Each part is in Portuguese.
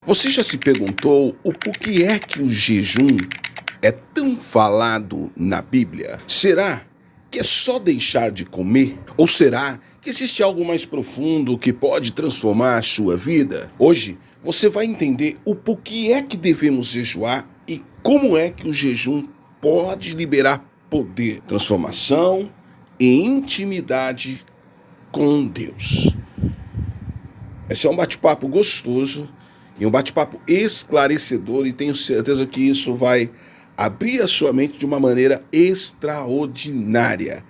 Você já se perguntou o porquê é que o jejum é tão falado na Bíblia? Será que é só deixar de comer? Ou será que existe algo mais profundo que pode transformar a sua vida? Hoje você vai entender o porquê é que devemos jejuar e como é que o jejum pode liberar poder, transformação e intimidade com Deus. Esse é um bate-papo gostoso e um bate-papo esclarecedor, e tenho certeza que isso vai abrir a sua mente de uma maneira extraordinária.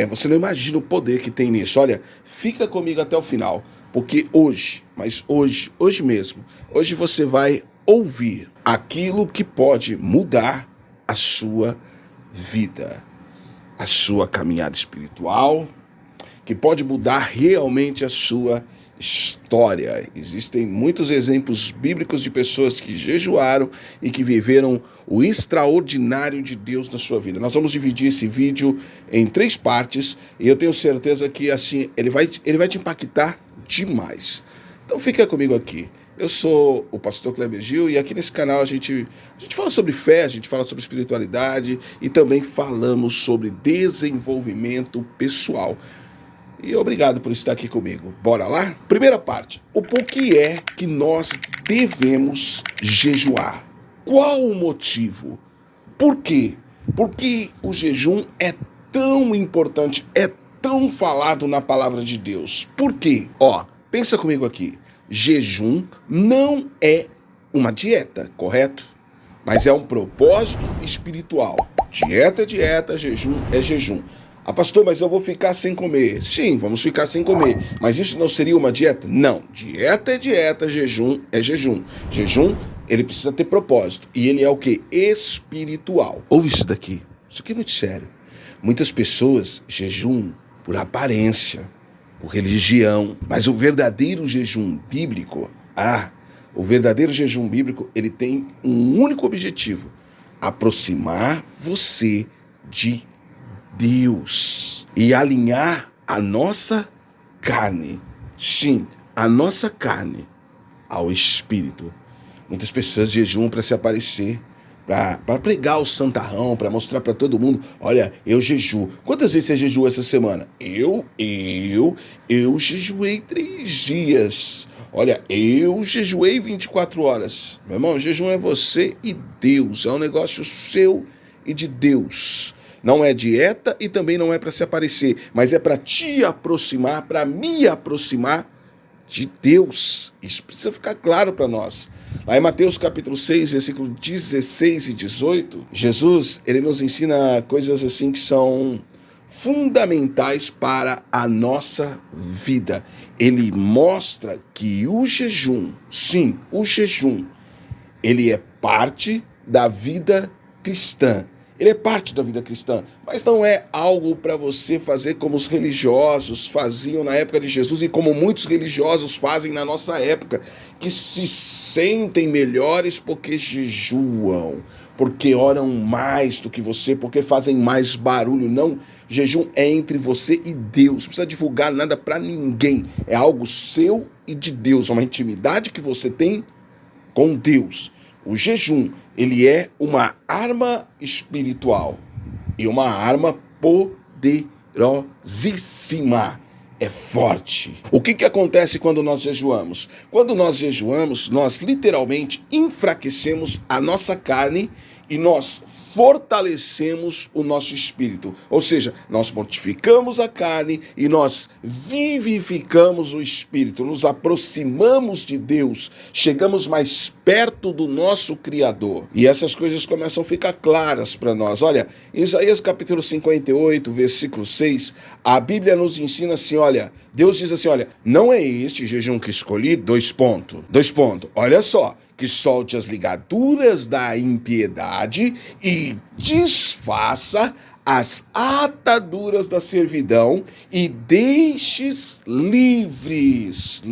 Você não imagina o poder que tem nisso. Olha, fica comigo até o final, porque hoje mesmo, hoje você vai ouvir aquilo que pode mudar a sua vida, a sua caminhada espiritual, que pode mudar realmente a sua história. Existem muitos exemplos bíblicos de pessoas que jejuaram e que viveram o extraordinário de Deus na sua vida. Nós vamos dividir esse vídeo em 3 partes e eu tenho certeza que assim ele vai te impactar demais. Então fica comigo aqui. Eu sou o pastor Kleber Gil e aqui nesse canal a gente fala sobre fé, a gente fala sobre espiritualidade e também falamos sobre desenvolvimento pessoal. E obrigado por estar aqui comigo. Bora lá? Primeira parte. O porquê é que nós devemos jejuar? Qual o motivo? Por quê? Por que o jejum é tão importante, é tão falado na palavra de Deus? Por quê? Pensa comigo aqui. Jejum não é uma dieta, correto? Mas é um propósito espiritual. Dieta é dieta, jejum é jejum. Pastor, mas eu vou ficar sem comer. Sim, vamos ficar sem comer. Mas isso não seria uma dieta? Não. Dieta é dieta, jejum é jejum. Jejum, ele precisa ter propósito. E ele é o quê? Espiritual. Ouve isso daqui. Isso aqui é muito sério. Muitas pessoas jejuam por aparência, por religião. Mas o verdadeiro jejum bíblico, ele tem um único objetivo: aproximar você de Deus e alinhar a nossa carne, sim, a nossa carne, ao Espírito. Muitas pessoas jejuam para se aparecer, para pregar o santarrão, para mostrar para todo mundo: olha, eu jejuo. Quantas vezes você jejuou essa semana? Eu jejuei 3 dias. Olha, eu jejuei 24 horas. Meu irmão, jejum é você e Deus, é um negócio seu e de Deus. Não é dieta e também não é para se aparecer, mas é para te aproximar, para me aproximar de Deus. Isso precisa ficar claro para nós. Lá em Mateus capítulo 6, versículo 16 e 18, Jesus, ele nos ensina coisas assim que são fundamentais para a nossa vida. Ele mostra que o jejum, sim, o jejum, ele é parte da vida cristã. Ele é parte da vida cristã, mas não é algo para você fazer como os religiosos faziam na época de Jesus e como muitos religiosos fazem na nossa época, que se sentem melhores porque jejuam, porque oram mais do que você, porque fazem mais barulho. Não, jejum é entre você e Deus. Não precisa divulgar nada para ninguém. É algo seu e de Deus, é uma intimidade que você tem com Deus. O jejum, ele é uma arma espiritual e uma arma poderosíssima. É forte. O que acontece quando nós jejuamos? Quando nós jejuamos, nós literalmente enfraquecemos a nossa carne e nós fortalecemos o nosso espírito. Ou seja, nós mortificamos a carne e nós vivificamos o espírito, nos aproximamos de Deus, chegamos mais perto do nosso Criador. E essas coisas começam a ficar claras para nós. Olha, em Isaías capítulo 58, versículo 6, a Bíblia nos ensina assim, olha, Deus diz assim, olha, não é este jejum que escolhi, 2 pontos. Olha só, que solte as ligaduras da impiedade e desfaça as ataduras da servidão e deixes livres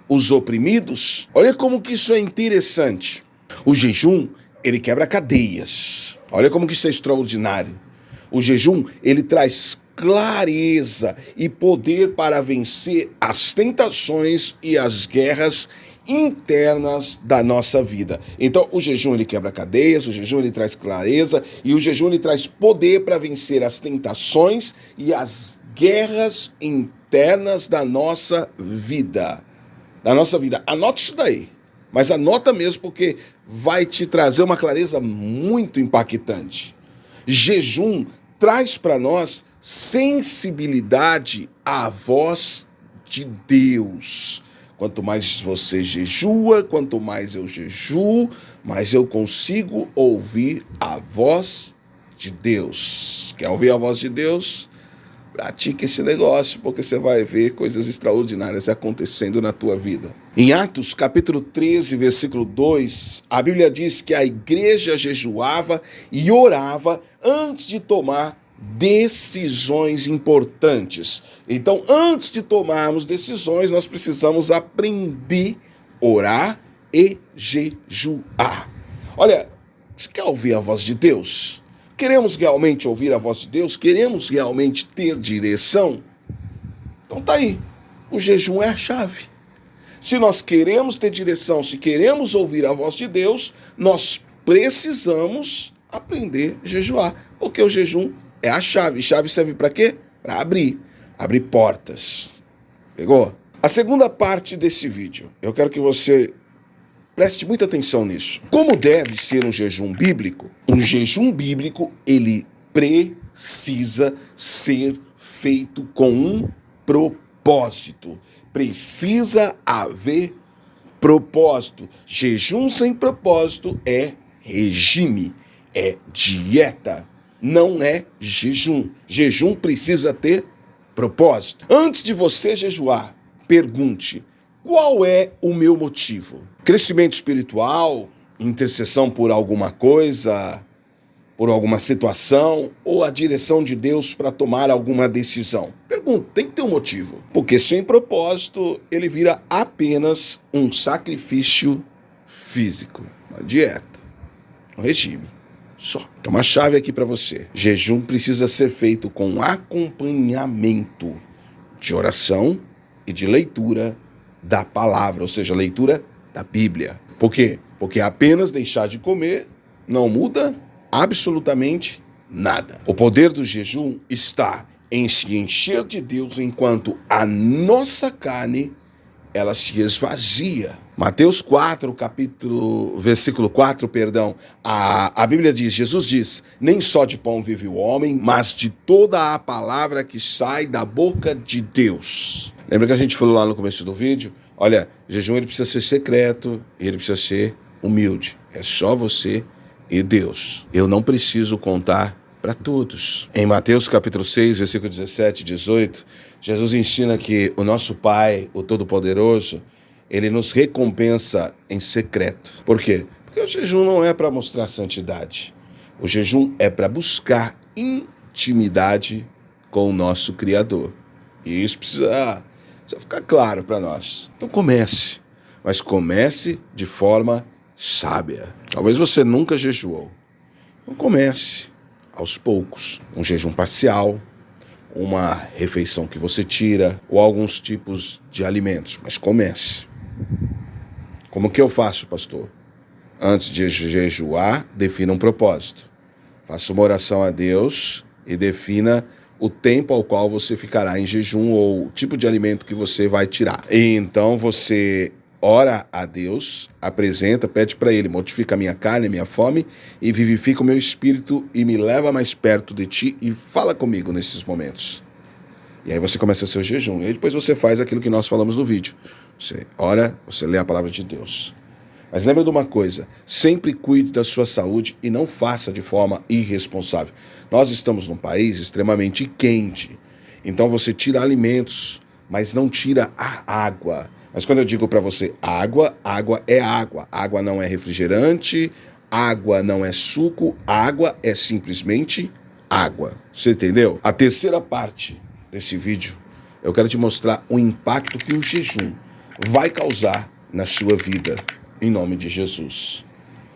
os oprimidos. Olha como que isso é interessante. O jejum, ele quebra cadeias. Olha como que isso é extraordinário. O jejum, ele traz clareza e poder para vencer as tentações e as guerras internas da nossa vida. Então, o jejum ele quebra cadeias, o jejum ele traz clareza e o jejum ele traz poder para vencer as tentações e as guerras internas da nossa vida. Anota isso daí, mas anota mesmo porque vai te trazer uma clareza muito impactante. Jejum traz para nós sensibilidade à voz de Deus. Quanto mais você jejua, quanto mais eu jejuo, mais eu consigo ouvir a voz de Deus. Quer ouvir a voz de Deus? Pratique esse negócio, porque você vai ver coisas extraordinárias acontecendo na tua vida. Em Atos, capítulo 13, versículo 2, a Bíblia diz que a igreja jejuava e orava antes de tomar decisões importantes. Então, antes de tomarmos decisões, nós precisamos aprender a orar e jejuar. Olha, você quer ouvir a voz de Deus? Queremos realmente ouvir a voz de Deus? Queremos realmente ter direção? Então tá aí. O jejum é a chave. Se nós queremos ter direção, se queremos ouvir a voz de Deus, nós precisamos aprender a jejuar. Porque o jejum é a chave. Chave serve para quê? Para abrir portas. Pegou? A segunda parte desse vídeo, eu quero que você preste muita atenção nisso. Como deve ser um jejum bíblico? Um jejum bíblico, ele precisa ser feito com um propósito. Precisa haver propósito. Jejum sem propósito é regime, é dieta, não é jejum. Jejum precisa ter propósito. Antes de você jejuar, pergunte: qual é o meu motivo? Crescimento espiritual, intercessão por alguma coisa, por alguma situação, ou a direção de Deus para tomar alguma decisão? Pergunta, tem que ter um motivo. Porque sem propósito, ele vira apenas um sacrifício físico, uma dieta, um regime. Só. Então, uma chave aqui para você. Jejum precisa ser feito com acompanhamento de oração e de leitura da palavra, ou seja, leitura da Bíblia. Por quê? Porque apenas deixar de comer não muda absolutamente nada. O poder do jejum está em se encher de Deus enquanto a nossa carne ela se esvazia. Mateus 4, versículo 4, a Bíblia diz, Jesus diz: nem só de pão vive o homem, mas de toda a palavra que sai da boca de Deus. Lembra que a gente falou lá no começo do vídeo? Olha, jejum ele precisa ser secreto e ele precisa ser humilde. É só você e Deus. Eu não preciso contar para todos. Em Mateus capítulo 6, versículo 17 e 18, Jesus ensina que o nosso Pai, o Todo-Poderoso, ele nos recompensa em secreto. Por quê? Porque o jejum não é para mostrar santidade. O jejum é para buscar intimidade com o nosso Criador. E isso precisa ficar claro para nós. Então comece, mas comece de forma sábia. Talvez você nunca jejuou. Então comece aos poucos. Um jejum parcial, uma refeição que você tira, ou alguns tipos de alimentos. Mas comece. Como que eu faço, pastor? Antes de jejuar, defina um propósito. Faça uma oração a Deus e defina o tempo ao qual você ficará em jejum ou o tipo de alimento que você vai tirar. E então você ora a Deus, apresenta, pede para Ele: mortifica a minha carne, a minha fome e vivifica o meu espírito e me leva mais perto de Ti e fala comigo nesses momentos. E aí você começa seu jejum. E aí depois você faz aquilo que nós falamos no vídeo. Você ora, você lê a palavra de Deus. Mas lembra de uma coisa, sempre cuide da sua saúde e não faça de forma irresponsável. Nós estamos num país extremamente quente, então você tira alimentos, mas não tira a água. Mas quando eu digo para você água, água é água. Água não é refrigerante, água não é suco, água é simplesmente água. Você entendeu? A terceira parte desse vídeo, eu quero te mostrar o impacto que o jejum vai causar na sua vida. Em nome de Jesus.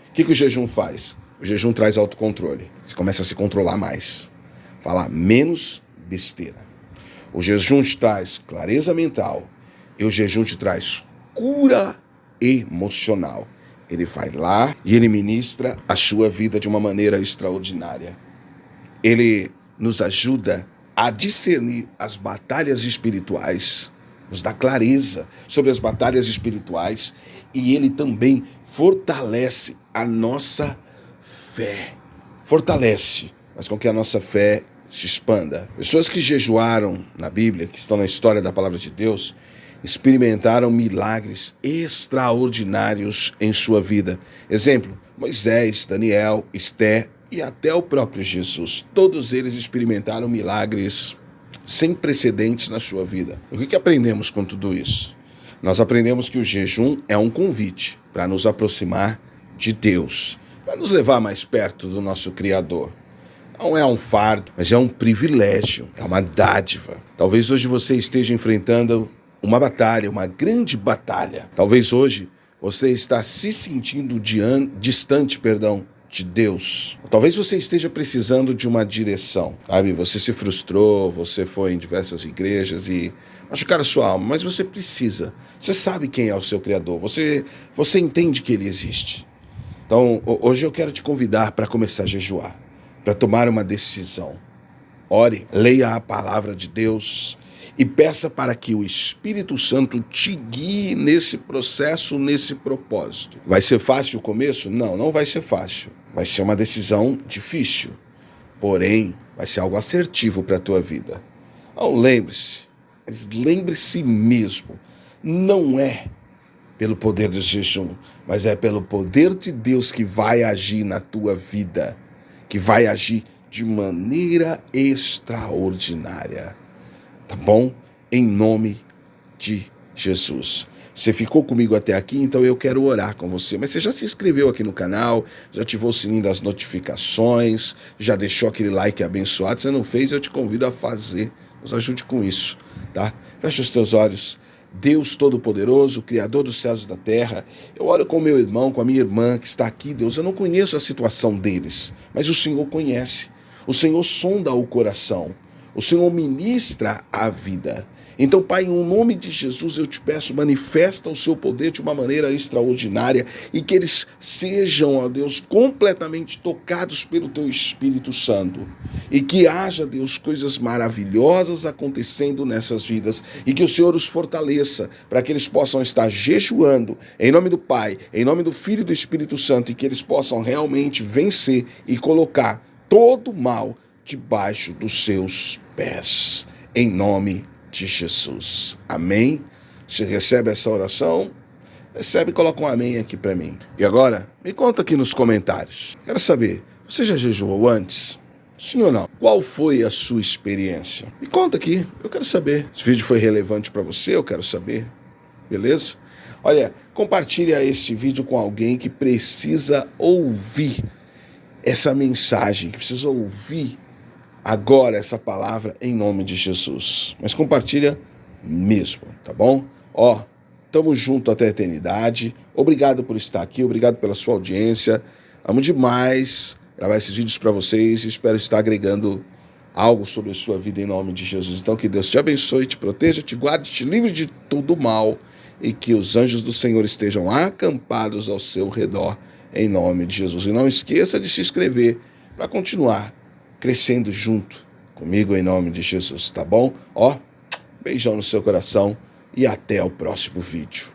O que o jejum faz? O jejum traz autocontrole. Você começa a se controlar mais. Falar menos besteira. O jejum te traz clareza mental. E o jejum te traz cura emocional. Ele vai lá e ele ministra a sua vida de uma maneira extraordinária. Ele nos ajuda a discernir as batalhas espirituais, nos dá clareza sobre as batalhas espirituais e ele também fortalece a nossa fé. Fortalece, faz com que a nossa fé se expanda. Pessoas que jejuaram na Bíblia, que estão na história da palavra de Deus, experimentaram milagres extraordinários em sua vida. Exemplo, Moisés, Daniel, Esté e até o próprio Jesus. Todos eles experimentaram milagres sem precedentes na sua vida. O que aprendemos com tudo isso? Nós aprendemos que o jejum é um convite para nos aproximar de Deus, para nos levar mais perto do nosso Criador. Não é um fardo, mas é um privilégio, é uma dádiva. Talvez hoje você esteja enfrentando uma batalha, uma grande batalha. Talvez hoje você está se sentindo distante de Deus. Talvez você esteja precisando de uma direção, sabe? Você se frustrou, você foi em diversas igrejas e machucaram a sua alma, mas você precisa. Você sabe quem é o seu Criador, você entende que Ele existe. Então, hoje eu quero te convidar para começar a jejuar, para tomar uma decisão. Ore, leia a palavra de Deus e peça para que o Espírito Santo te guie nesse processo, nesse propósito. Vai ser fácil o começo? Não, não vai ser fácil. Vai ser uma decisão difícil, porém vai ser algo assertivo para a tua vida. Então lembre-se mesmo, não é pelo poder do jejum, mas é pelo poder de Deus que vai agir na tua vida, que vai agir de maneira extraordinária. Tá bom? Em nome de Jesus. Você ficou comigo até aqui, então eu quero orar com você. Mas você já se inscreveu aqui no canal, já ativou o sininho das notificações, já deixou aquele like abençoado. Se você não fez, eu te convido a fazer. Nos ajude com isso, tá? Fecha os teus olhos. Deus Todo-Poderoso, Criador dos céus e da terra, eu oro com meu irmão, com a minha irmã que está aqui, Deus. Eu não conheço a situação deles, mas o Senhor conhece. O Senhor sonda o coração. O Senhor ministra a vida. Então, Pai, em nome de Jesus, eu te peço, manifesta o seu poder de uma maneira extraordinária e que eles sejam, ó Deus, completamente tocados pelo teu Espírito Santo. E que haja, Deus, coisas maravilhosas acontecendo nessas vidas e que o Senhor os fortaleça para que eles possam estar jejuando em nome do Pai, em nome do Filho e do Espírito Santo e que eles possam realmente vencer e colocar todo o mal debaixo dos seus pés, em nome de Jesus. Amém? Você recebe essa oração? Recebe e coloca um amém aqui para mim. E agora, me conta aqui nos comentários. Quero saber, você já jejuou antes? Sim ou não? Qual foi a sua experiência? Me conta aqui, eu quero saber. Esse vídeo foi relevante para você, eu quero saber. Beleza? Olha, compartilhe esse vídeo com alguém que precisa ouvir essa mensagem, que precisa ouvir agora essa palavra em nome de Jesus. Mas compartilha mesmo, tá bom? Tamo junto até a eternidade. Obrigado por estar aqui, obrigado pela sua audiência. Amo demais gravar esses vídeos para vocês e espero estar agregando algo sobre a sua vida em nome de Jesus. Então que Deus te abençoe, te proteja, te guarde, te livre de todo mal e que os anjos do Senhor estejam acampados ao seu redor em nome de Jesus. E não esqueça de se inscrever para continuar crescendo junto comigo em nome de Jesus, tá bom? Beijão no seu coração e até o próximo vídeo.